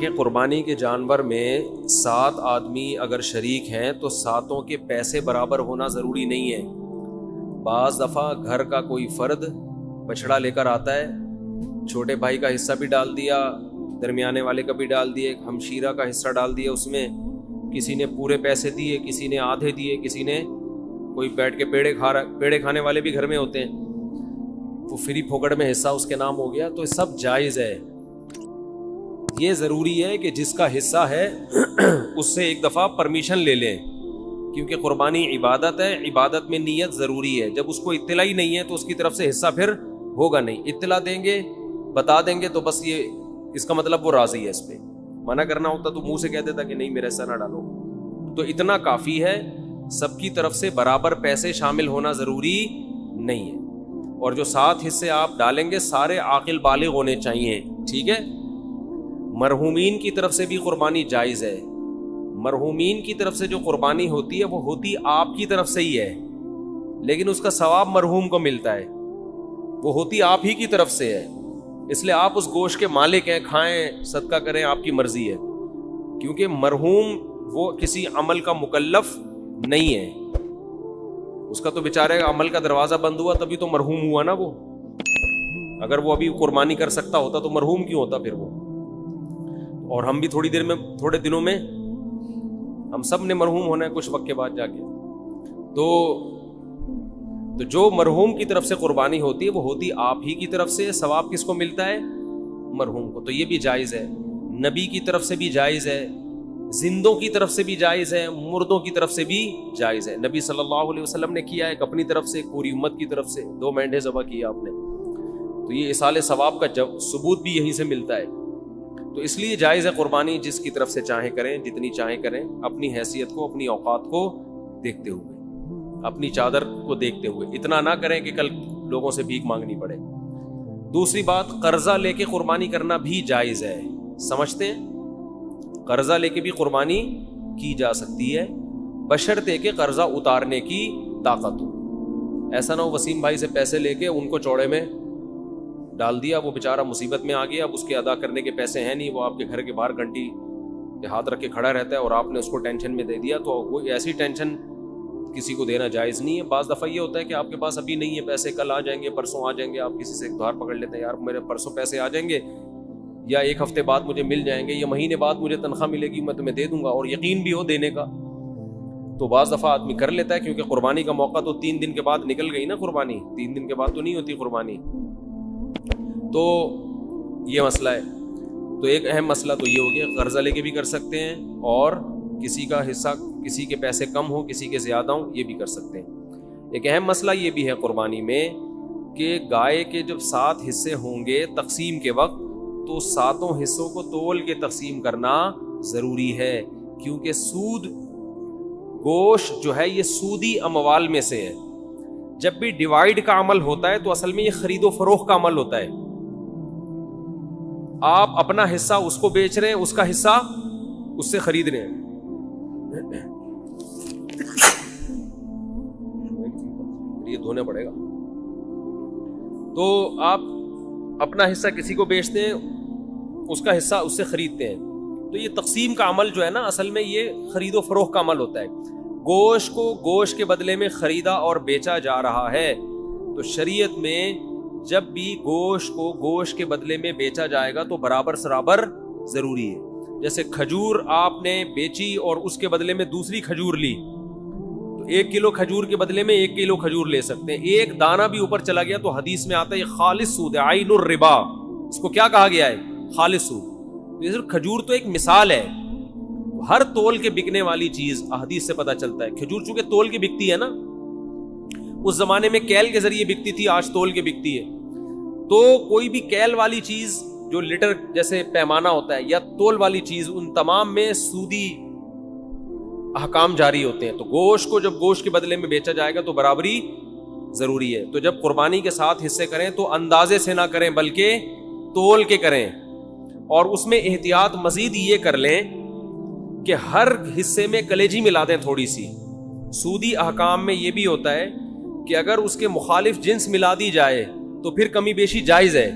دیکھیں قربانی کے جانور میں 7 آدمی اگر شریک ہیں تو 7 کے پیسے برابر ہونا ضروری نہیں ہے. بعض دفعہ گھر کا کوئی فرد بچڑا لے کر آتا ہے, چھوٹے بھائی کا حصہ بھی ڈال دیا, درمیانے والے کا بھی ڈال دیا, ایک ہمشیرہ کا حصہ ڈال دیا, اس میں کسی نے پورے پیسے دیے, کسی نے آدھے دیے, کسی نے کوئی بیٹھ کے پیڑے کھانے والے بھی گھر میں ہوتے ہیں, وہ فری پھوکڑ میں حصہ اس کے نام ہو گیا. تو سب جائز ہے. یہ ضروری ہے کہ جس کا حصہ ہے اس سے ایک دفعہ پرمیشن لے لیں, کیونکہ قربانی عبادت ہے, عبادت میں نیت ضروری ہے. جب اس کو اطلاع ہی نہیں ہے تو اس کی طرف سے حصہ پھر ہوگا نہیں. اطلاع دیں گے, بتا دیں گے تو بس یہ اس کا مطلب وہ راضی ہے. اس پہ منع کرنا ہوتا تو منہ سے کہہ دیتا کہ نہیں میرا حصہ نہ ڈالو. تو اتنا کافی ہے, سب کی طرف سے برابر پیسے شامل ہونا ضروری نہیں ہے. اور جو 7 حصے آپ ڈالیں گے سارے عاقل بالغ ہونے چاہیے, ٹھیک ہے. مرحومین کی طرف سے بھی قربانی جائز ہے. مرحومین کی طرف سے جو قربانی ہوتی ہے وہ ہوتی آپ کی طرف سے ہی ہے, لیکن اس کا ثواب مرحوم کو ملتا ہے, وہ ہوتی آپ ہی کی طرف سے ہے. اس لیے آپ اس گوشت کے مالک ہیں, کھائیں صدقہ کریں, آپ کی مرضی ہے, کیونکہ مرحوم وہ کسی عمل کا مکلف نہیں ہے. اس کا تو بیچارے عمل کا دروازہ بند ہوا تبھی تو مرحوم ہوا نا وہ. اگر وہ ابھی قربانی کر سکتا ہوتا تو مرحوم کیوں ہوتا پھر وہ. اور ہم بھی تھوڑے دنوں میں ہم سب نے مرحوم ہونا ہے کچھ وقت کے بعد جا کے. تو جو مرحوم کی طرف سے قربانی ہوتی ہے وہ ہوتی آپ ہی کی طرف سے. ثواب کس کو ملتا ہے؟ مرحوم کو. تو یہ بھی جائز ہے. نبی کی طرف سے بھی جائز ہے, زندوں کی طرف سے بھی جائز ہے, مردوں کی طرف سے بھی جائز ہے. نبی صلی اللہ علیہ وسلم نے کیا, ایک اپنی طرف سے, ایک پوری امت کی طرف سے 2 مینڈے ذبح کیا آپ نے. تو یہ اصال ثواب کا ثبوت بھی یہیں سے ملتا ہے. تو اس لیے جائز ہے قربانی, جس کی طرف سے چاہیں کریں, جتنی چاہیں کریں, اپنی حیثیت کو, اپنی اوقات کو دیکھتے ہوئے, اپنی چادر کو دیکھتے ہوئے. اتنا نہ کریں کہ کل لوگوں سے بھیک مانگنی پڑے. دوسری بات, قرضہ لے کے قربانی کرنا بھی جائز ہے. سمجھتے ہیں قرضہ لے کے بھی قربانی کی جا سکتی ہے, بشرطے کہ قرضہ اتارنے کی طاقت ہو. ایسا نہ ہو وسیم بھائی سے پیسے لے کے ان کو چوڑے میں ڈال دیا, وہ بیچارہ مصیبت میں آ گیا, اب اس کے ادا کرنے کے پیسے ہیں نہیں, وہ آپ کے گھر کے باہر گھنٹی کے ہاتھ رکھ کے کھڑا رہتا ہے اور آپ نے اس کو ٹینشن میں دے دیا. تو وہ ایسی ٹینشن کسی کو دینا جائز نہیں ہے. بعض دفعہ یہ ہوتا ہے کہ آپ کے پاس ابھی نہیں ہے پیسے, کل آ جائیں گے, پرسوں آ جائیں گے, آپ کسی سے ایک دھار پکڑ لیتے ہیں, یار میرے پرسوں پیسے آ جائیں گے, یا 1 ہفتے بعد مجھے مل جائیں گے, یا مہینے بعد مجھے تنخواہ ملے گی, میں تمہیں دے دوں گا, اور یقین بھی ہو دینے کا. تو بعض دفعہ آدمی کر لیتا ہے, کیونکہ قربانی کا موقع تو 3 دن کے بعد نکل گئی نا. قربانی 3 دن کے بعد تو نہیں ہوتی قربانی. تو یہ مسئلہ ہے. تو ایک اہم مسئلہ تو یہ ہو گیا, قرضہ لے کے بھی کر سکتے ہیں, اور کسی کا حصہ, کسی کے پیسے کم ہوں, کسی کے زیادہ ہوں, یہ بھی کر سکتے ہیں. ایک اہم مسئلہ یہ بھی ہے قربانی میں کہ گائے کے جب 7 حصے ہوں گے تقسیم کے وقت, تو 7 حصوں کو تول کے تقسیم کرنا ضروری ہے, کیونکہ سود گوشت جو ہے یہ سودی اموال میں سے ہے. جب بھی ڈیوائیڈ کا عمل ہوتا ہے تو اصل میں یہ خرید و فروخت کا عمل ہوتا ہے. آپ اپنا حصہ اس کو بیچ رہے ہیں, اس کا حصہ اس سے خرید رہے ہیں. یہ دھونا پڑے گا. تو آپ اپنا حصہ کسی کو بیچتے ہیں, اس کا حصہ اس سے خریدتے ہیں. تو یہ تقسیم کا عمل جو ہے نا, اصل میں یہ خرید و فروخت کا عمل ہوتا ہے. گوشت کو گوشت کے بدلے میں خریدا اور بیچا جا رہا ہے, تو شریعت میں جب بھی گوشت کو گوشت کے بدلے میں بیچا جائے گا تو برابر سرابر ضروری ہے. جیسے کھجور آپ نے بیچی اور اس کے بدلے میں دوسری کھجور لی, تو 1 کلو کھجور کے بدلے میں 1 کلو کھجور لے سکتے ہیں. ایک دانہ بھی اوپر چلا گیا تو حدیث میں آتا ہے یہ خالص سود ہے, عین الربا. اس کو کیا کہا گیا ہے؟ خالص سود. تو صرف کھجور تو ایک مثال ہے, ہر تول کے بکنے والی چیز حدیث سے پتہ چلتا ہے. کھجور چونکہ تول کی بکتی ہے نا, اس زمانے میں کیل کے ذریعے بکتی تھی, آج تول کے بکتی ہے. تو کوئی بھی کیل والی چیز جو لیٹر جیسے پیمانہ ہوتا ہے, یا تول والی چیز, ان تمام میں سودی احکام جاری ہوتے ہیں. تو گوشت کو جب گوشت کے بدلے میں بیچا جائے گا تو برابری ضروری ہے. تو جب قربانی کے 7 حصے کریں تو اندازے سے نہ کریں بلکہ تول کے کریں, اور اس میں احتیاط مزید یہ کر لیں کہ ہر حصے میں کلیجی ملا دیں تھوڑی سی. سودی احکام میں یہ بھی ہوتا ہے کہ اگر اس کے مخالف جنس ملا دی جائے تو پھر کمی بیشی جائز ہے.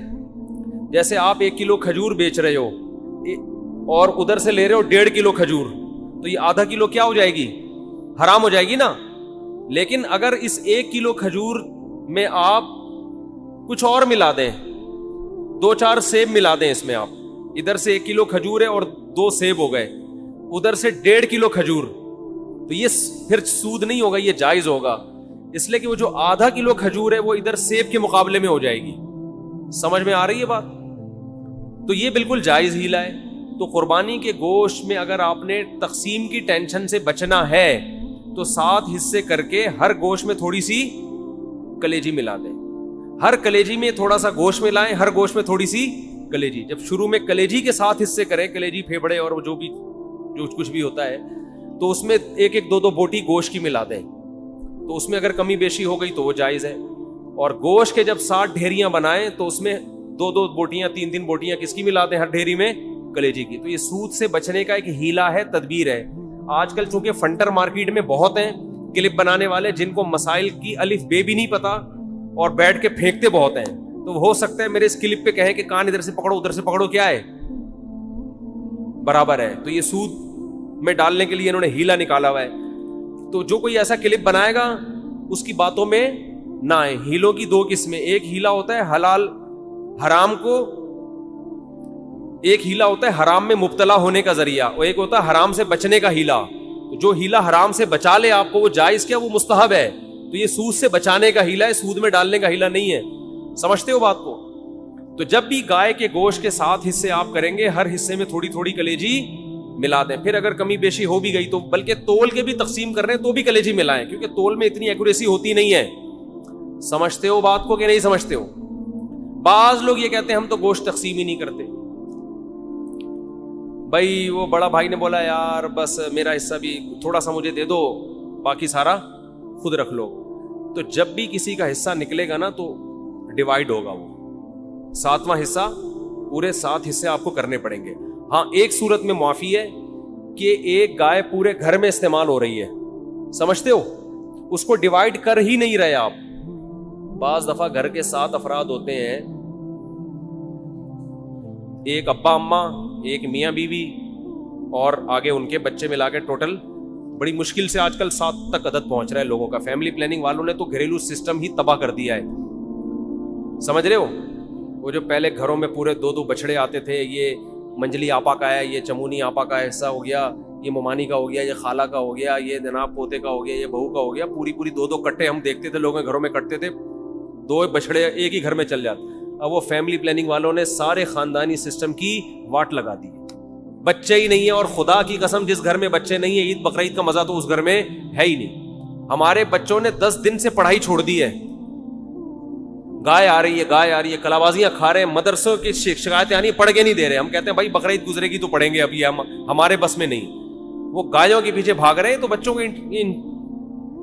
جیسے آپ 1 کلو کھجور بیچ رہے ہو, اور ادھر سے لے رہے ہو 1.5 کلو کھجور, تو یہ آدھا کلو کیا ہو جائے گی, حرام ہو جائے گی نا. لیکن اگر اس 1 کلو کھجور میں آپ کچھ اور ملا دیں, 2-4 سیب ملا دیں اس میں, آپ ادھر سے 1 کلو کھجور ہے اور 2 سیب ہو گئے, ادھر سے 1.5 کلو کھجور, تو یہ پھر سود نہیں ہوگا, یہ جائز ہوگا. اس لیے کہ وہ جو آدھا کلو کھجور ہے وہ ادھر سیب کے مقابلے میں ہو جائے گی. سمجھ میں آ رہی ہے بات؟ تو یہ بالکل جائز ہیلا ہے. تو قربانی کے گوشت میں اگر آپ نے تقسیم کی ٹینشن سے بچنا ہے تو 7 حصے کر کے ہر گوشت میں تھوڑی سی کلیجی ملا دیں. ہر کلیجی میں تھوڑا سا گوشت ملائیں, ہر گوشت میں تھوڑی سی کلیجی. جب شروع میں کلیجی کے 7 حصے کریں, کلیجی, پھیپڑے اور جو کچھ بھی ہوتا ہے, تو اس میں 1-2 بوٹی گوشت کی ملا دیں. تو اس میں اگر کمی بیشی ہو گئی تو وہ جائز ہے. اور گوشت کے جب 7 ڈھیریاں بنائیں تو اس میں 2 بوٹیاں 3 بوٹیاں کس کی ملا دیں ہر ڈھیری میں, کلیجی کی. تو یہ سود سے بچنے کا ایک ہیلا ہے, تدبیر ہے. آج کل چونکہ فنٹر مارکیٹ میں بہت ہیں کلپ بنانے والے جن کو مسائل کی الف بے بھی نہیں پتا اور بیٹھ کے پھینکتے بہت ہیں, تو ہو سکتا ہے میرے اس کلپ پہ کہیں کہ کان ادھر سے پکڑو ادھر سے پکڑو, کیا ہے برابر ہے. تو یہ سود میں ڈالنے کے لیے انہوں نے ہیلا نکالا ہوا ہے. تو جو کوئی ایسا کلپ بنائے گا اس کی باتوں میں نہ آئے. ہیلوں کی 2 قسمیں, ایک ہیلا ہوتا ہے حلال حرام کو, ایک ہیلا ہوتا ہے حرام میں مبتلا ہونے کا ذریعہ, اور ایک ہوتا ہے حرام سے بچنے کا ہیلا. جو ہیلا حرام سے بچا لے آپ کو وہ جائز کیا, وہ مستحب ہے. تو یہ سود سے بچانے کا ہیلا ہے, سود میں ڈالنے کا ہیلا نہیں ہے. سمجھتے ہو بات کو؟ تو جب بھی گائے کے گوشت کے 7 حصے آپ کریں گے, ہر حصے میں تھوڑی تھوڑی کلیجی ملا دیں. پھر اگر کمی بیشی ہو بھی گئی تو, بلکہ تول کے بھی تقسیم کر رہے ہیں تو بھی کلیجی ملائیں, کیونکہ تول میں اتنی ایکوریسی ہوتی نہیں ہے. سمجھتے ہو بات کو کہ نہیں سمجھتے ہو؟ بعض لوگ یہ کہتے ہیں ہم تو گوشت تقسیم ہی نہیں کرتے. بھائی وہ بڑا بھائی نے بولا یار بس میرا حصہ بھی تھوڑا سا مجھے دے دو, باقی سارا خود رکھ لو. تو جب بھی کسی کا حصہ نکلے گا نا تو ڈیوائیڈ ہوگا, وہ 7واں حصہ, پورے 7 حصے آپ کو کرنے پڑیں گے. ہاں ایک صورت میں معافی ہے کہ ایک گائے پورے گھر میں استعمال ہو رہی ہے, سمجھتے ہو, اس کو ڈیوائیڈ کر ہی نہیں رہے آپ. بعض دفعہ گھر کے 7 افراد ہوتے ہیں, ایک ابا اماں, ایک میاں بیوی اور آگے ان کے بچے ملا کے ٹوٹل بڑی مشکل سے آج کل 7 تک عدد پہنچ رہا ہے لوگوں کا. فیملی پلاننگ والوں نے تو گھریلو سسٹم ہی تباہ کر دیا ہے. سمجھ رہے ہو؟ وہ جو پہلے گھروں میں پورے 2 بچڑے آتے تھے, یہ منجلی آپا کا ہے, یہ چمونی آپا کا حصہ ہو گیا, یہ ممانی کا ہو گیا, یہ خالہ کا ہو گیا, یہ جناب پوتے کا ہو گیا, یہ بہو کا ہو گیا, پوری 2 کٹے ہم دیکھتے تھے لوگوں کے گھروں میں کٹتے تھے, 2 بچڑے ایک ہی گھر میں چل جاتے. اب وہ فیملی پلاننگ والوں نے سارے خاندانی سسٹم کی واٹ لگا دی. بچے ہی نہیں ہے, اور خدا کی قسم جس گھر میں بچے نہیں ہیں, عید بقرعید کا مزہ تو اس گھر میں ہے ہی نہیں. ہمارے بچوں نے 10 دن سے پڑھائی چھوڑ دی ہے. گائے آ رہی ہے, کلابازیاں کھا رہے ہیں, مدرسوں کی شکایتیں آنی, پڑھ کے نہیں دے رہے. ہم کہتے ہیں بھائی بقرعید گزرے گی تو پڑھیں گے, ابھی ہمارے بس میں نہیں. وہ گایوں کے پیچھے بھاگ رہے ہیں. تو بچوں کو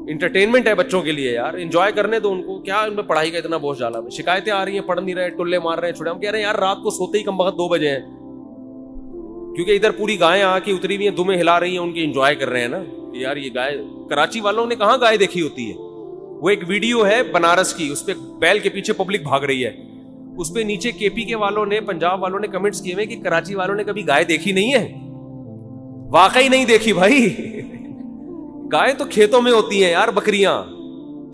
انٹرٹینمنٹ ہے بچوں کے لیے یار, انجوائے کرنے دو ان کو, کیا ان میں پڑھائی کا اتنا بوجھ ڈالا. شکایتیں آ رہی ہیں, پڑھ نہیں رہے, ٹلے مار رہے ہیں, چھوڑے. ہم کہہ رہے ہیں یار رات کو سوتے ہی کم وقت 2 بجے ہیں, کیونکہ ادھر پوری گائیں آ کے اتری ہوئی ہیں, دمیں ہلا رہی ہیں, ان کی انجوائے کر رہے ہیں نا. یار یہ گائے, کراچی والوں نے کہاں گائے دیکھی ہوتی ہے. وہ ایک ویڈیو ہے بنارس کی, اس پہ بیل کے پیچھے پبلک بھاگ رہی ہے, اس پہ نیچے کے پی کے والوں نے, پنجاب والوں نے کمنٹس کیے ہوئے کہ کراچی والوں نے کبھی گائے دیکھی نہیں ہے. واقعی نہیں دیکھی بھائی. گائے تو کھیتوں میں ہوتی ہیں یار, بکریاں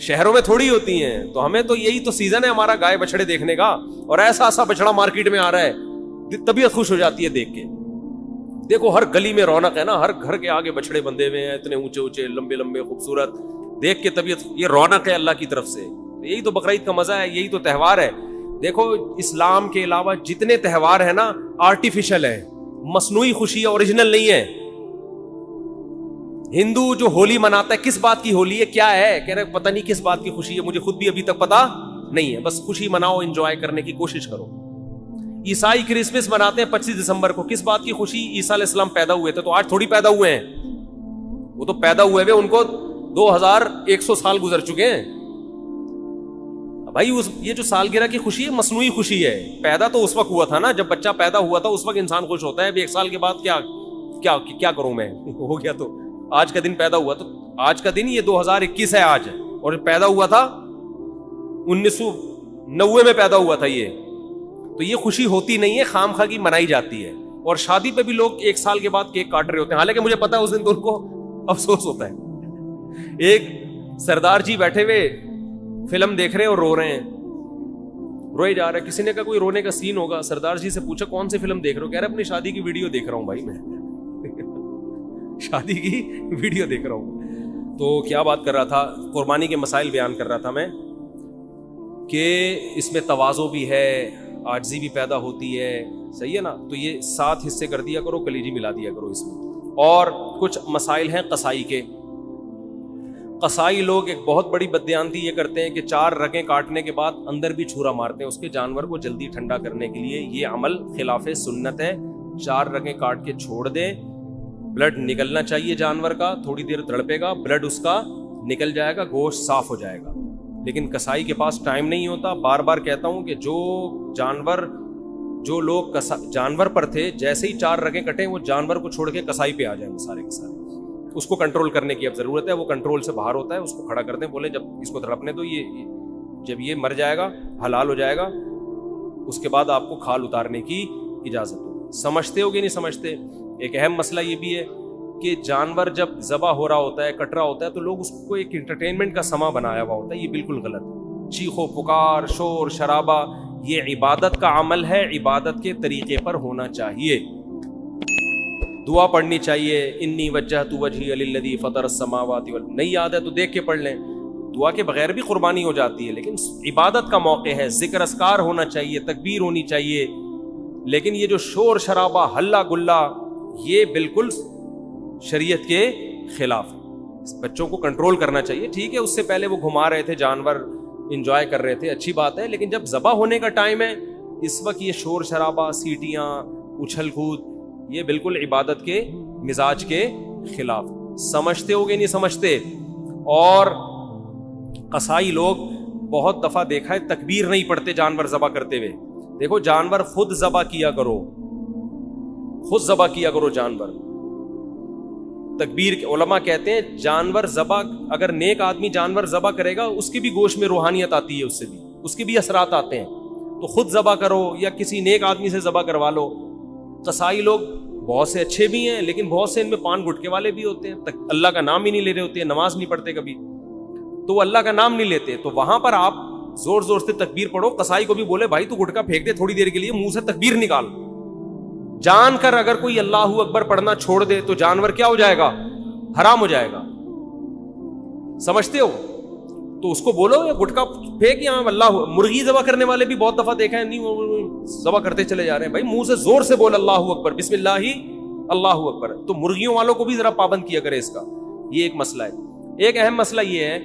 شہروں میں تھوڑی ہوتی ہیں. تو ہمیں تو یہی تو سیزن ہے ہمارا گائے بچڑے دیکھنے کا, اور ایسا بچڑا مارکیٹ میں آ رہا ہے, طبیعت خوش ہو جاتی ہے دیکھ کے. دیکھو ہر گلی میں رونق ہے نا, ہر گھر کے آگے بچڑے بندھے ہوئے ہیں, اتنے اونچے لمبے خوبصورت, دیکھ کے طبیعت, یہ رونق ہے اللہ کی طرف سے. یہی تو بقرعید کا مزہ ہے, یہی تو تہوار ہے. دیکھو اسلام کے علاوہ جتنے تہوار ہیں نا آرٹیفیشل ہے, مصنوعی خوشی ہے, اوریجنل نہیں ہے. ہندو جو ہولی مناتا ہے, کس بات کی ہولی ہے, کیا ہے, کہہ رہے پتہ نہیں کس بات کی خوشی ہے, مجھے خود بھی ابھی تک پتا نہیں ہے. بس خوشی مناؤ, انجوائے کرنے کی کوشش کرو. عیسائی کرسمس مناتے ہیں 25 دسمبر کو, کس بات کی خوشی, عیسیٰ علیہ السلام پیدا ہوئے تھے. تو آج تھوڑی پیدا ہوئے ہیں, وہ تو پیدا ہوئے ہوئے ان کو 2100 سال گزر چکے ہیں بھائی. یہ جو سالگرہ کی خوشی ہے مصنوعی خوشی ہے. پیدا تو اس وقت ہوا تھا نا جب بچہ پیدا ہوا تھا, اس وقت انسان خوش ہوتا ہے. ابھی 1 سال کے بعد کیا کروں میں, ہو گیا. تو آج کا دن پیدا ہوا, تو آج کا دن یہ 2021 ہے آج, اور پیدا ہوا تھا 1990 میں پیدا ہوا تھا یہ. تو یہ خوشی ہوتی نہیں ہے, خام خواہ کی منائی جاتی ہے. اور شادی پہ بھی لوگ 1 سال کے بعد کیک کاٹ رہے ہوتے ہیں، حالانکہ مجھے پتا ہے اس دن تو ان کو افسوس ہوتا ہے۔ ایک سردار جی بیٹھے ہوئے فلم دیکھ رہے ہیں اور رو رہے ہیں، روئے جا رہے ہیں۔ کسی نے کہا کوئی رونے کا سین ہوگا، سردار جی سے پوچھا کون سی فلم دیکھ رہے ہو؟ کہہ رہے اپنی شادی کی ویڈیو دیکھ رہا ہوں بھائی، میں شادی کی ویڈیو دیکھ رہا ہوں۔ تو کیا بات کر رہا تھا، قربانی کے مسائل بیان کر رہا تھا میں، کہ اس میں تواضع بھی ہے، عاجزی بھی پیدا ہوتی ہے، صحیح ہے نا؟ تو یہ 7 حصے کر دیا کرو، کلیجی ملا دیا کرو اس میں۔ اور کچھ مسائل ہیں قصائی کے۔ قصائی لوگ ایک بہت بڑی بددیانتی یہ کرتے ہیں کہ 4 رگیں کاٹنے کے بعد اندر بھی چھرا مارتے ہیں اس کے جانور کو جلدی ٹھنڈا کرنے کے لیے۔ یہ عمل خلاف سنت ہے۔ 4 رگیں کاٹ کے چھوڑ دیں، بلڈ نکلنا چاہیے جانور کا، تھوڑی دیر تڑپے گا، بلڈ اس کا نکل جائے گا، گوشت صاف ہو جائے گا۔ لیکن قصائی کے پاس ٹائم نہیں ہوتا۔ بار بار کہتا ہوں کہ جو لوگ جانور پر تھے، جیسے ہی 4 رگیں کٹیں وہ جانور کو چھوڑ کے قصائی پہ آ جائیں سارے کے سارے۔ اس کو کنٹرول کرنے کی اب ضرورت ہے، وہ کنٹرول سے باہر ہوتا ہے، اس کو کھڑا کر دیں، بولے جب اس کو تڑپنے دو، جب یہ مر جائے گا، حلال ہو جائے گا، اس کے بعد آپ کو کھال اتارنے کی اجازت ہو۔ سمجھتے ہو کہ نہیں سمجھتے؟ ایک اہم مسئلہ یہ بھی ہے کہ جانور جب ذبح ہو رہا ہوتا ہے، کٹ رہا ہوتا ہے، تو لوگ اس کو ایک انٹرٹینمنٹ کا سما بنایا ہوا ہوتا ہے۔ یہ بالکل غلط ہے۔ چیخو پکار، شور شرابہ، یہ عبادت کا عمل ہے، عبادت کے طریقے پر ہونا چاہیے۔ دعا پڑھنی چاہیے، انی وجہت وجہی للذی فطر السماوات والارض، نہیں یاد ہے تو دیکھ کے پڑھ لیں۔ دعا کے بغیر بھی قربانی ہو جاتی ہے، لیکن عبادت کا موقع ہے، ذکر اذکار ہونا چاہیے، تکبیر ہونی چاہیے۔ لیکن یہ جو شور شرابہ، ہلہ گلا، یہ بالکل شریعت کے خلاف ہے۔ بچوں کو کنٹرول کرنا چاہیے، ٹھیک ہے، اس سے پہلے وہ گھما رہے تھے جانور، انجوائے کر رہے تھے، اچھی بات ہے، لیکن جب ذبح ہونے کا ٹائم ہے، اس وقت یہ شور شرابہ، سیٹیاں، اچھل کود، یہ بالکل عبادت کے مزاج کے خلاف۔ سمجھتے ہو گے نہیں سمجھتے؟ اور قصائی لوگ بہت دفعہ دیکھا ہے تکبیر نہیں پڑھتے جانور ذبح کرتے ہوئے۔ دیکھو جانور خود ذبح کیا کرو، خود ذبح کیا کرو جانور۔ تکبیر کے علماء کہتے ہیں جانور ذبح، اگر نیک آدمی جانور ذبح کرے گا، اس کے بھی گوشت میں روحانیت آتی ہے، اس سے بھی اس کے بھی اثرات آتے ہیں، تو خود ذبح کرو یا کسی نیک آدمی سے ذبح کروا لو۔ قصائی لوگ بہت سے اچھے بھی ہیں، لیکن بہت سے ان میں پان گٹکے والے بھی ہوتے ہیں، اللہ کا نام ہی نہیں لے رہے ہوتے ہیں، نماز نہیں پڑھتے کبھی، تو وہ اللہ کا نام نہیں لیتے، تو وہاں پر آپ زور زور سے تکبیر پڑھو۔ قصائی کو بھی بولے بھائی تو گٹکا پھینک دے تھوڑی دیر کے لیے، منہ سے تکبیر نکال۔ جان کر اگر کوئی اللہ اکبر پڑھنا چھوڑ دے تو جانور کیا ہو جائے گا؟ حرام ہو جائے گا۔ سمجھتے ہو؟ تو اس کو بولو یا گٹکا پھینک، یا اللہ۔ مرغی ذبح کرنے والے بھی بہت دفعہ دیکھا ہے، نہیں وہ ذبح کرتے چلے جا رہے ہیں، بھائی منہ سے زور سے بول اللہ اکبر، بسم اللہ اللہ اکبر۔ تو مرغیوں والوں کو بھی ذرا پابند کیا کرے اس کا، یہ ایک مسئلہ ہے۔ ایک اہم مسئلہ یہ ہے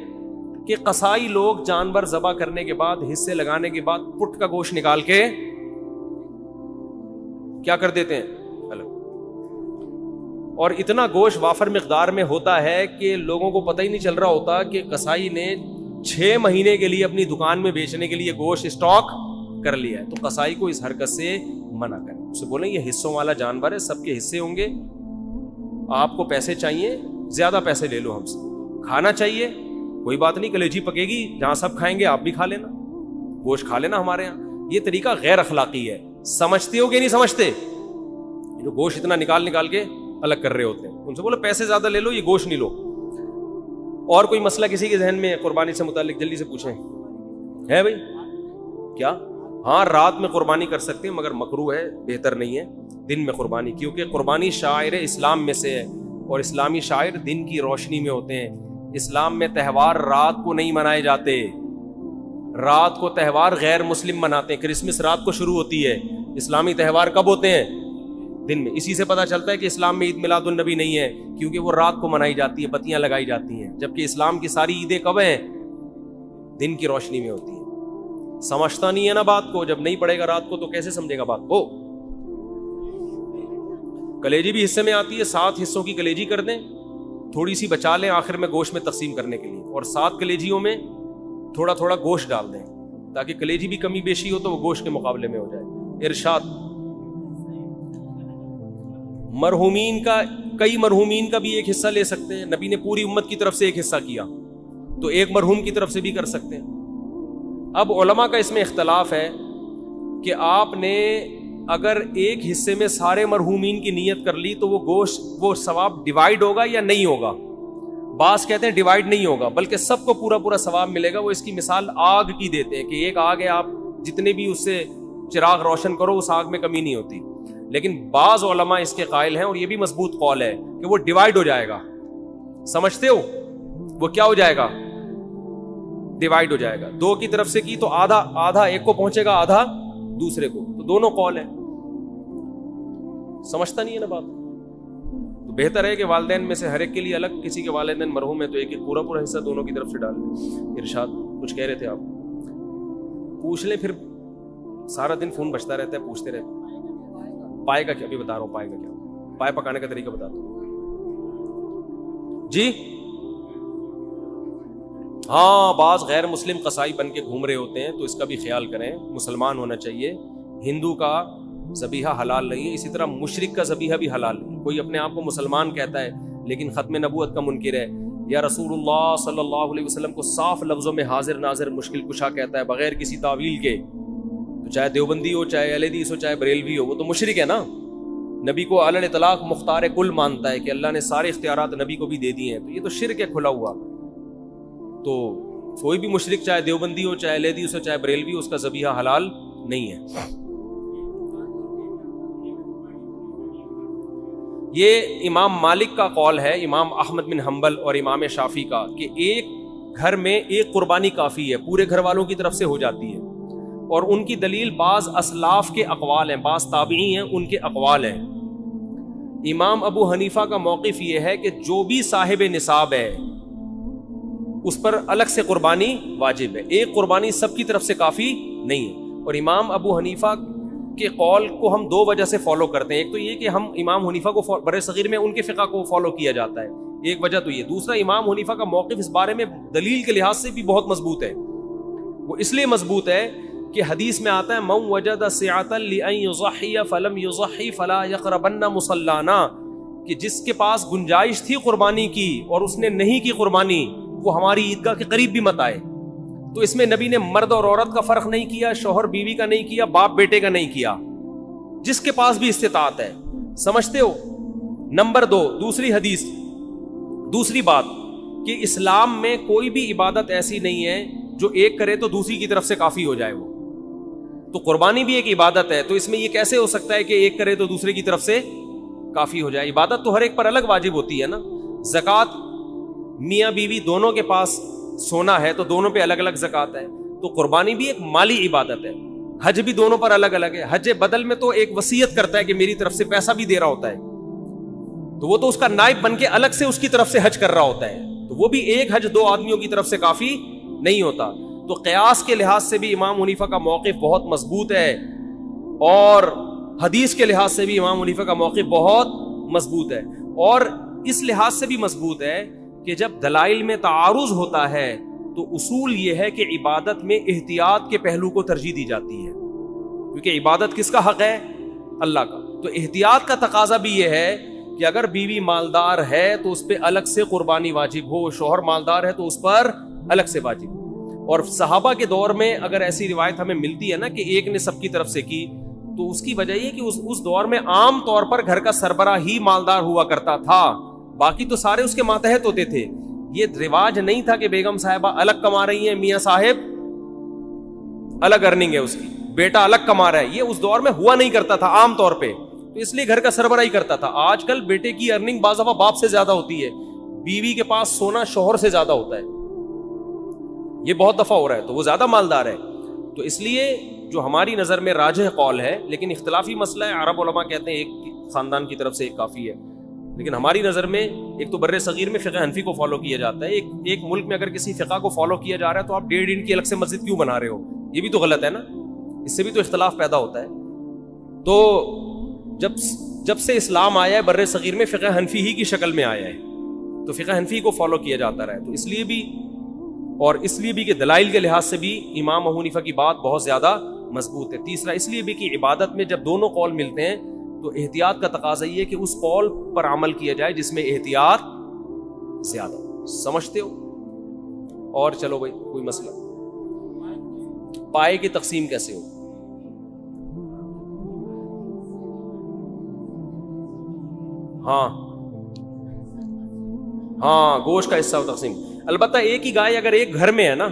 کہ قصائی لوگ جانور ذبح کرنے کے بعد، حصے لگانے کے بعد، پٹ کا گوشت نکال کے کیا کر دیتے ہیں؟ اور اتنا گوشت وافر مقدار میں ہوتا ہے کہ لوگوں کو پتہ ہی نہیں چل رہا ہوتا کہ قصائی نے 6 مہینے کے لیے اپنی دکان میں بیچنے کے لیے گوشت اسٹاک کر لیا ہے۔ تو قصائی کو اس حرکت سے منع کریں، اسے بولیں یہ حصوں والا جانور ہے، سب کے حصے ہوں گے، آپ کو پیسے چاہیے زیادہ پیسے لے لو ہم سے، کھانا چاہیے کوئی بات نہیں، کلیجی پکے گی، جہاں سب کھائیں گے آپ بھی کھا لینا، گوشت کھا لینا ہمارے یہاں۔ یہ طریقہ غیر اخلاقی ہے۔ سمجھتے ہو کہ نہیں سمجھتے؟ جو گوشت اتنا نکال نکال کے الگ کر رہے ہوتے ہیں، ان سے بولے پیسے زیادہ لے لو، یہ گوشت نہیں لو۔ اور کوئی مسئلہ کسی کے ذہن میں قربانی سے متعلق جلدی سے پوچھیں، ہے بھائی؟ کیا؟ ہاں رات میں قربانی کر سکتے ہیں، مگر مکروہ ہے، بہتر نہیں ہے دن میں قربانی، کیونکہ قربانی شاعر اسلام میں سے ہے، اور اسلامی شاعر دن کی روشنی میں ہوتے ہیں۔ اسلام میں تہوار رات کو نہیں منائے جاتے، رات کو تہوار غیر مسلم مناتے ہیں۔ کرسمس رات کو شروع ہوتی ہے، اسلامی تہوار کب ہوتے ہیں؟ دن میں۔ اسی سے پتہ چلتا ہے کہ اسلام میں عید میلاد النبی نہیں ہے، کیونکہ وہ رات کو منائی جاتی ہے، بتیاں لگائی جاتی ہیں، جبکہ اسلام کی ساری عیدیں کب ہیں؟ دن کی روشنی میں ہوتی ہیں۔ سمجھتا نہیں ہے نا بات کو، جب نہیں پڑے گا رات کو تو کیسے سمجھے گا بات کو؟ کلیجی بھی حصے میں آتی ہے، 7 حصوں کی کلیجی کر دیں، تھوڑی سی بچا لیں آخر میں گوشت میں تقسیم کرنے کے لیے، اور 7 کلیجیوں میں تھوڑا تھوڑا گوشت ڈال دیں، تاکہ کلیجی بھی کمی بیشی ہو تو وہ گوشت کے مقابلے میں ہو جائے۔ ارشاد مرحومین کا، کئی مرحومین کا بھی ایک حصہ لے سکتے ہیں، نبی نے پوری امت کی طرف سے ایک حصہ کیا، تو ایک مرحوم کی طرف سے بھی کر سکتے ہیں۔ اب علماء کا اس میں اختلاف ہے کہ آپ نے اگر ایک حصے میں سارے مرحومین کی نیت کر لی تو وہ گوشت وہ ثواب ڈیوائیڈ ہوگا یا نہیں ہوگا؟ بعض کہتے ہیں ڈیوائیڈ نہیں ہوگا بلکہ سب کو پورا پورا ثواب ملے گا. وہ اس کی مثال آگ کی دیتے ہیں کہ ایک آگ ہے, آپ جتنے بھی اس سے چراغ روشن کرو اس آگ میں کمی نہیں ہوتی. لیکن بعض علماء اس کے قائل ہیں اور یہ بھی مضبوط قول ہے کہ وہ ڈیوائیڈ ہو جائے گا. سمجھتے ہو وہ کیا ہو جائے گا؟ ڈیوائیڈ ہو جائے گا. دو کی طرف سے کی تو آدھا ایک کو پہنچے گا, آدھا دوسرے کو, تو دونوں قول ہیں. سمجھتا نہیں ہے نا بات؟ تو بہتر ہے کہ والدین میں سے ہر ایک کے لیے الگ, کسی کے والدین مرحوم ہے تو ایک ایک پورا پورا حصہ دونوں کی طرف سے ڈال دیں. ارشاد کچھ کہہ رہے تھے آپ, پوچھ لیں, پھر سارا دن فون بجتا رہتا ہے, پوچھتے رہتے. پائے کا کیا, ابھی بتا رہا ہوں پائے کا کیا, پائے پکانے کا طریقہ بتاتا ہوں جی. ہاں بعض غیر مسلم قصائی بن کے گھوم رہے ہوتے ہیں تو اس کا بھی خیال کریں. مسلمان ہونا چاہیے. ہندو کا ذبیحہ حلال نہیں ہے, اسی طرح مشرک کا ذبیحہ بھی حلال نہیں. کوئی اپنے آپ کو مسلمان کہتا ہے لیکن ختم نبوت کا منکر ہے, یا رسول اللہ صلی اللہ علیہ وسلم کو صاف لفظوں میں حاضر ناظر مشکل کشا کہتا ہے بغیر کسی تعویل کے, تو چاہے دیوبندی ہو, چاہے اہل حدیث ہو, چاہے بریلوی ہو, وہ تو مشرک ہے نا. نبی کو علی الاطلاق مختار کل مانتا ہے کہ اللہ نے سارے اختیارات نبی کو بھی دے دیے ہیں, تو یہ تو شرک ہے کھلا ہوا. تو کوئی بھی مشرک چاہے دیوبندی ہو, چاہے اہل حدیث ہو, چاہے بریلوی ہو, اس کا ذبیحہ حلال نہیں ہے. یہ امام مالک کا قول ہے, امام احمد بن حنبل اور امام شافعی کا, کہ ایک گھر میں ایک قربانی کافی ہے, پورے گھر والوں کی طرف سے ہو جاتی ہے. اور ان کی دلیل بعض اسلاف کے اقوال ہیں, بعض تابعی ہیں ان کے اقوال ہیں. امام ابو حنیفہ کا موقف یہ ہے کہ جو بھی صاحب نصاب ہے اس پر الگ سے قربانی واجب ہے, ایک قربانی سب کی طرف سے کافی نہیں ہے. اور امام ابو حنیفہ کے قول کو ہم دو وجہ سے فالو کرتے ہیں. ایک تو یہ کہ ہم امام حنیفہ کو بر صغیر میں ان کے فقہ کو فالو کیا جاتا ہے, ایک وجہ تو یہ. دوسرا, امام حنیفہ کا موقف اس بارے میں دلیل کے لحاظ سے بھی بہت مضبوط ہے. وہ اس لیے مضبوط ہے کہ حدیث میں آتا ہے من وجد سعة لأن يضحي فلم يضحي فلا يقربن مصلانا, کہ جس کے پاس گنجائش تھی قربانی کی اور اس نے نہیں کی قربانی, وہ ہماری عیدگاہ کے قریب بھی مت آئے. تو اس میں نبی نے مرد اور عورت کا فرق نہیں کیا, شوہر بیوی کا نہیں کیا, باپ بیٹے کا نہیں کیا, جس کے پاس بھی استطاعت ہے. سمجھتے ہو؟ نمبر 2, دوسری حدیث, دوسری بات کہ اسلام میں کوئی بھی عبادت ایسی نہیں ہے جو ایک کرے تو دوسری کی طرف سے کافی ہو جائے. وہ تو قربانی بھی ایک عبادت ہے, تو اس میں یہ کیسے ہو سکتا ہے کہ ایک کرے تو دوسرے کی طرف سے کافی ہو جائے؟ عبادت تو ہر ایک پر الگ واجب ہوتی ہے نا. زکوٰۃ میاں بیوی دونوں کے پاس سونا ہے تو دونوں پہ الگ الگ زکوٰۃ ہے, تو قربانی بھی ایک مالی عبادت ہے. حج بھی دونوں پر الگ الگ ہے. حج بدل میں تو ایک وصیت کرتا ہے کہ میری طرف سے پیسہ بھی دے رہا ہوتا ہے, تو وہ تو اس کا نائب بن کے الگ سے اس کی طرف سے حج کر رہا ہوتا ہے, تو وہ بھی ایک حج دو آدمیوں کی طرف سے کافی نہیں ہوتا. تو قیاس کے لحاظ سے بھی امام حنیفہ کا موقف بہت مضبوط ہے, اور حدیث کے لحاظ سے بھی امام حنیفہ کا موقف بہت مضبوط ہے. اور اس لحاظ سے بھی مضبوط ہے کہ جب دلائل میں تعارض ہوتا ہے تو اصول یہ ہے کہ عبادت میں احتیاط کے پہلو کو ترجیح دی جاتی ہے, کیونکہ عبادت کس کا حق ہے؟ اللہ کا. تو احتیاط کا تقاضا بھی یہ ہے کہ اگر بیوی مالدار ہے تو اس پہ الگ سے قربانی واجب ہو, شوہر مالدار ہے تو اس پر الگ سے واجب ہو. اور صحابہ کے دور میں اگر ایسی روایت ہمیں ملتی ہے نا کہ ایک نے سب کی طرف سے کی, تو اس کی وجہ یہ کہ اس دور میں عام طور پر گھر کا سربراہ ہی مالدار ہوا کرتا تھا, باقی تو سارے اس کے ماتحت ہوتے تھے. یہ رواج نہیں تھا کہ بیگم صاحبہ الگ کما رہی ہیں, میاں صاحب الگ ارننگ ہے اس کی, بیٹا الگ کما رہا ہے. یہ اس دور میں ہوا نہیں کرتا تھا عام طور پہ, تو اس لیے گھر کا سربراہ ہی کرتا تھا. آج کل بیٹے کی ارننگ بعض دفعہ باپ سے زیادہ ہوتی ہے, بیوی کے پاس سونا شوہر سے زیادہ ہوتا ہے, یہ بہت دفعہ ہو رہا ہے, تو وہ زیادہ مالدار ہے. تو اس لیے جو ہماری نظر میں راجح قول ہے, لیکن اختلافی مسئلہ ہے, عرب علماء کہتے ہیں ایک خاندان کی طرف سے ایک کافی ہے, لیکن ہماری نظر میں ایک تو بر صغیر میں فقہ حنفی کو فالو کیا جاتا ہے. ایک ملک میں اگر کسی فقہ کو فالو کیا جا رہا ہے تو آپ 1.5 انچ کی الگ سے مسجد کیوں بنا رہے ہو؟ یہ بھی تو غلط ہے نا, اس سے بھی تو اختلاف پیدا ہوتا ہے. تو جب سے اسلام آیا ہے بر صغیر میں فقہ حنفی ہی کی شکل میں آیا ہے, تو فقہ حنفی کو فالو کیا جاتا رہا ہے. تو اس لیے بھی کہ دلائل کے لحاظ سے بھی امام ابو حنیفہ کی بات بہت زیادہ مضبوط ہے. تیسرا اس لیے بھی کہ عبادت میں جب دونوں قول ملتے ہیں تو احتیاط کا تقاضا یہ ہے کہ اس قول پر عمل کیا جائے جس میں احتیاط زیادہ ہو. سمجھتے ہو؟ اور چلو بھائی کوئی مسئلہ, پائے کی تقسیم کیسے ہو؟ ہاں ہاں گوشت کا حصہ تقسیم. البتہ ایک ہی گائے اگر ایک گھر میں ہے نا,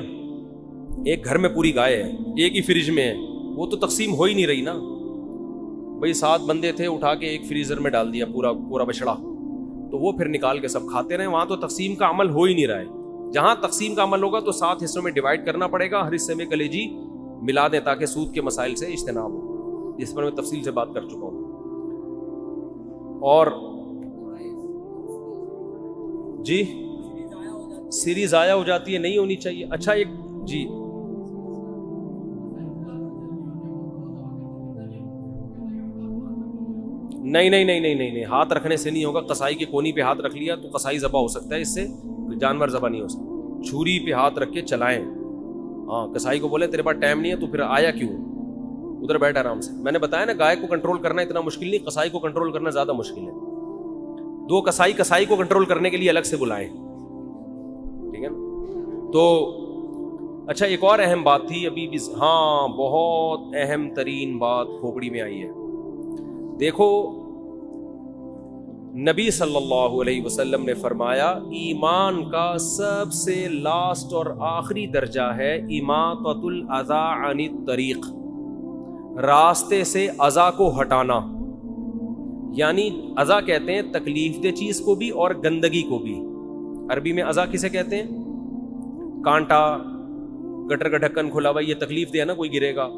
ایک گھر میں پوری گائے ہے, ایک ہی فریج میں ہے, وہ تو تقسیم ہو ہی نہیں رہی نا بھائی. 7 بندے تھے, اٹھا کے ایک فریزر میں ڈال دیا پورا بچڑا, تو وہ پھر نکال کے سب کھاتے رہے. وہاں تو تقسیم کا عمل ہو ہی نہیں رہا ہے. جہاں تقسیم کا عمل ہوگا تو 7 حصوں میں ڈیوائڈ کرنا پڑے گا, ہر حصے میں کلیجی ملا دیں تاکہ سود کے مسائل سے اجتناب ہو, جس پر میں تفصیل سے بات کر چکا ہوں. اور جی سیری ضائع ہو جاتی ہے, نہیں ہونی چاہیے. اچھا ایک جی نہیں, ہاتھ رکھنے سے نہیں ہوگا. قصائی کے کونی پہ ہاتھ رکھ لیا تو قصائی ذبح ہو سکتا ہے, اس سے جانور ذبح نہیں ہو سکتا. چھری پہ ہاتھ رکھ کے چلائیں. ہاں قصائی کو بولے تیرے پاس ٹائم نہیں ہے تو پھر آیا کیوں, ادھر بیٹھ آرام سے. میں نے بتایا نا گائے کو کنٹرول کرنا اتنا مشکل نہیں, قصائی کو کنٹرول کرنا زیادہ مشکل ہے. 2 قصائی کو کنٹرول کرنے کے لیے الگ سے بلائیں, ٹھیک ہے نا. تو اچھا ایک اور اہم بات تھی ابھی بھی, ہاں بہت اہم ترین بات کھوپڑی میں آئی ہے. دیکھو نبی صلی اللہ علیہ وسلم نے فرمایا ایمان کا سب سے لاسٹ اور آخری درجہ ہے اماطۃ الاذی عن الطریق, راستے سے اذا کو ہٹانا. یعنی اذا کہتے ہیں تکلیف دہ چیز کو بھی اور گندگی کو بھی. عربی میں اذا کسے کہتے ہیں؟ کانٹا, گٹر کا ڈھکن کھلا ہوا, یہ تکلیف دہ ہے نا, کوئی گرے گا.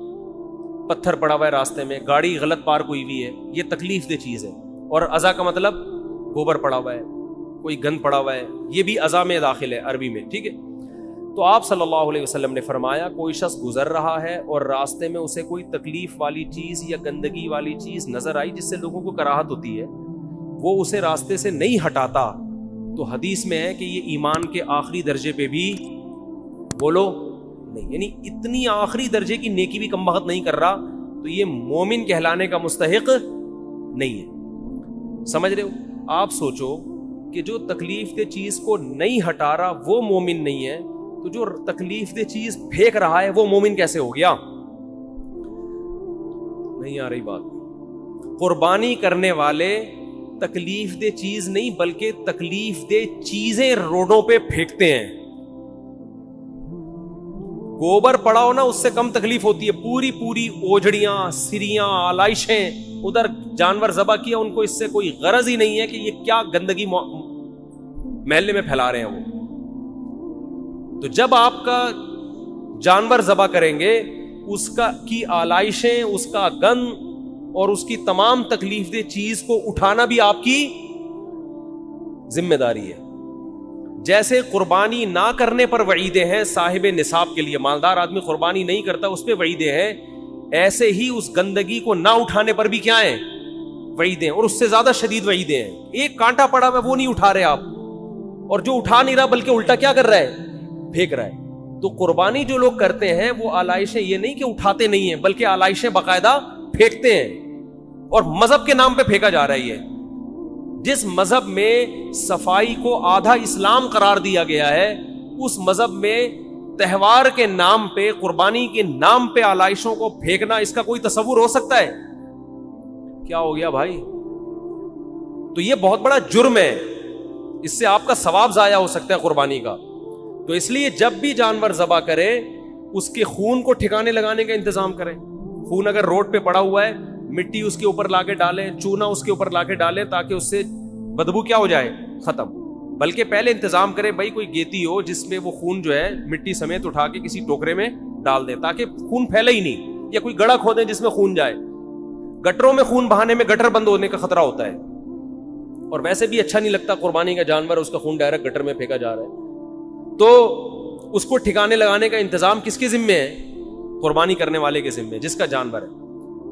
پتھر پڑا ہوا ہے راستے میں, گاڑی غلط پارک ہوئی ہوئی ہے, یہ تکلیف دہ چیز ہے. اور اذا کا مطلب گوبر پڑا ہوا ہے, کوئی گند پڑا ہوا ہے, یہ بھی اذا میں داخل ہے عربی میں, ٹھیک ہے. تو آپ صلی اللہ علیہ وسلم نے فرمایا کوئی شخص گزر رہا ہے اور راستے میں اسے کوئی تکلیف والی چیز یا گندگی والی چیز نظر آئی جس سے لوگوں کو کراہت ہوتی ہے, وہ اسے راستے سے نہیں ہٹاتا, تو حدیث میں ہے کہ یہ ایمان کے آخری درجے پہ بھی بولو نہیں, یعنی اتنی آخری درجے کی نیکی بھی کم بخت نہیں کر رہا, تو یہ مومن کہلانے کا مستحق نہیں ہے. سمجھ رہے ہو؟ آپ سوچو کہ جو تکلیف دہ چیز کو نہیں ہٹا رہا وہ مومن نہیں ہے, تو جو تکلیف دہ چیز پھینک رہا ہے وہ مومن کیسے ہو گیا؟ نہیں آ رہی بات. قربانی کرنے والے تکلیف دہ چیز نہیں بلکہ تکلیف دہ چیزیں روڈوں پہ پھینکتے ہیں. گوبر پڑا ہو نا اس سے کم تکلیف ہوتی ہے, پوری اوجڑیاں, سریاں, آلائشیں, ادھر جانور ذبح کیا, ان کو اس سے کوئی غرض ہی نہیں ہے کہ یہ کیا گندگی محلے میں پھیلا رہے ہیں وہ. تو جب آپ کا جانور ذبح کریں گے اس کا کی آلائشیں, اس کا گند اور اس کی تمام تکلیف دہ چیز کو اٹھانا بھی آپ کی ذمہ داری ہے. جیسے قربانی نہ کرنے پر وعیدیں ہیں صاحب نصاب کے لیے, مالدار آدمی قربانی نہیں کرتا اس پہ وعیدیں ہیں, ایسے ہی اس گندگی کو نہ اٹھانے پر بھی کیا ہیں؟ وعیدیں, اور اس سے زیادہ شدید وعیدیں ہیں. ایک کانٹا پڑا ہوا وہ نہیں اٹھا رہے آپ, اور جو اٹھا نہیں رہا بلکہ الٹا کیا کر رہا ہے؟ پھینک رہا ہے. تو قربانی جو لوگ کرتے ہیں وہ آلائشیں یہ نہیں کہ اٹھاتے نہیں ہیں بلکہ آلائشیں باقاعدہ پھینکتے ہیں, اور مذہب کے نام پہ پھینکا جا رہا ہے. یہ جس مذہب میں صفائی کو آدھا اسلام قرار دیا گیا ہے, اس مذہب میں تہوار کے نام پہ, قربانی کے نام پہ آلائشوں کو پھینکنا, اس کا کوئی تصور ہو سکتا ہے؟ کیا ہو گیا بھائی؟ تو یہ بہت بڑا جرم ہے, اس سے آپ کا ثواب ضائع ہو سکتا ہے قربانی کا. تو اس لیے جب بھی جانور ذبح کرے اس کے خون کو ٹھکانے لگانے کا انتظام کریں. خون اگر روڈ پہ پڑا ہوا ہے, مٹی اس کے اوپر لا کے ڈالیں, چونا اس کے اوپر لا کے ڈالیں تاکہ اس سے بدبو کیا ہو جائے؟ ختم. بلکہ پہلے انتظام کریں بھائی کوئی گیتی ہو جس میں وہ خون جو ہے مٹی سمیت اٹھا کے کسی ٹوکرے میں ڈال دیں تاکہ خون پھیلے ہی نہیں, یا کوئی گڑھا کھودیں جس میں خون جائے. گٹروں میں خون بہانے میں گٹر بند ہونے کا خطرہ ہوتا ہے, اور ویسے بھی اچھا نہیں لگتا قربانی کا جانور اس کا خون ڈائریکٹ گٹر میں پھینکا جا رہا ہے. تو اس کو ٹھکانے لگانے کا انتظام کس کے ذمے ہے؟ قربانی کرنے والے کے ذمے, جس کا جانور ہے.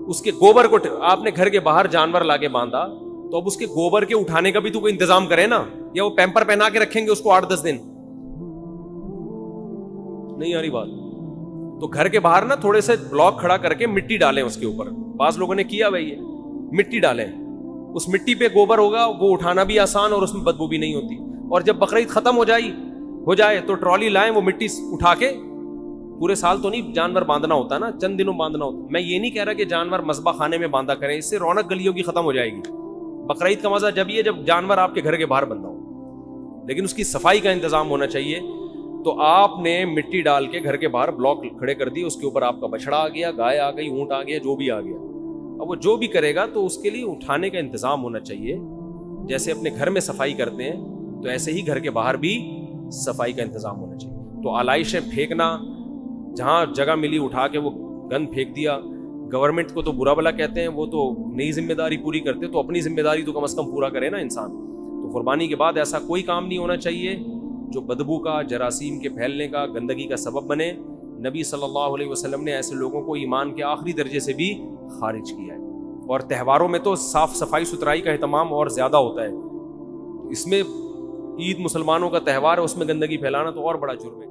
اس کے گوبر کو آپ نے گھر کے باہر جانور لا کے باندھا تو اب اس کے گوبر کے اٹھانے کا بھی تو کوئی انتظام کرے نا, یا وہ پیمپر پہنا کے رکھیں گے اس کو 8-10 دن؟ نہیں آ رہی بات. تو گھر کے باہر نا تھوڑے سے بلاک کھڑا کر کے مٹی ڈالیں اس کے اوپر. بعض لوگوں نے کیا بھائی, مٹی ڈالیں, اس مٹی پہ گوبر ہوگا, وہ اٹھانا بھی آسان اور اس میں بدبو بھی نہیں ہوتی. اور جب بقرعید ختم ہو جائے تو ٹرالی لائیں, وہ مٹی اٹھا کے, پورے سال تو نہیں جانور باندھنا ہوتا نا, چند دنوں باندھنا ہوتا. میں یہ نہیں کہہ رہا کہ جانور مذبح خانے میں باندھا کریں, اس سے رونق گلیوں کی ختم ہو جائے گی. بقرعید کا مزہ جب یہ جب جانور آپ کے گھر کے باہر بندھا ہو، لیکن اس کی صفائی کا انتظام ہونا چاہیے. تو آپ نے مٹی ڈال کے گھر کے باہر بلاک کھڑے کر دی، اس کے اوپر آپ کا بچڑا آ گیا، گائے آ گئی، اونٹ آ گیا، جو بھی آ گیا. اب وہ جو بھی کرے گا تو اس کے لیے اٹھانے کا انتظام ہونا چاہیے. جیسے اپنے گھر میں صفائی کرتے ہیں تو ایسے ہی گھر کے باہر بھی صفائی کا انتظام ہونا چاہیے. تو آلائشیں پھینکنا، جہاں جگہ ملی اٹھا کے وہ گند پھینک دیا. گورنمنٹ کو تو برا بلا کہتے ہیں، وہ تو نئی ذمہ داری پوری کرتے، تو اپنی ذمہ داری تو کم از کم پورا کرے نا انسان. تو قربانی کے بعد ایسا کوئی کام نہیں ہونا چاہیے جو بدبو کا، جراثیم کے پھیلنے کا، گندگی کا سبب بنے. نبی صلی اللہ علیہ وسلم نے ایسے لوگوں کو ایمان کے آخری درجے سے بھی خارج کیا ہے. اور تہواروں میں تو صاف صفائی ستھرائی کا اہتمام اور زیادہ ہوتا ہے. اس میں عید مسلمانوں کا تہوار ہے، اس میں گندگی پھیلانا تو اور بڑا جرم ہے.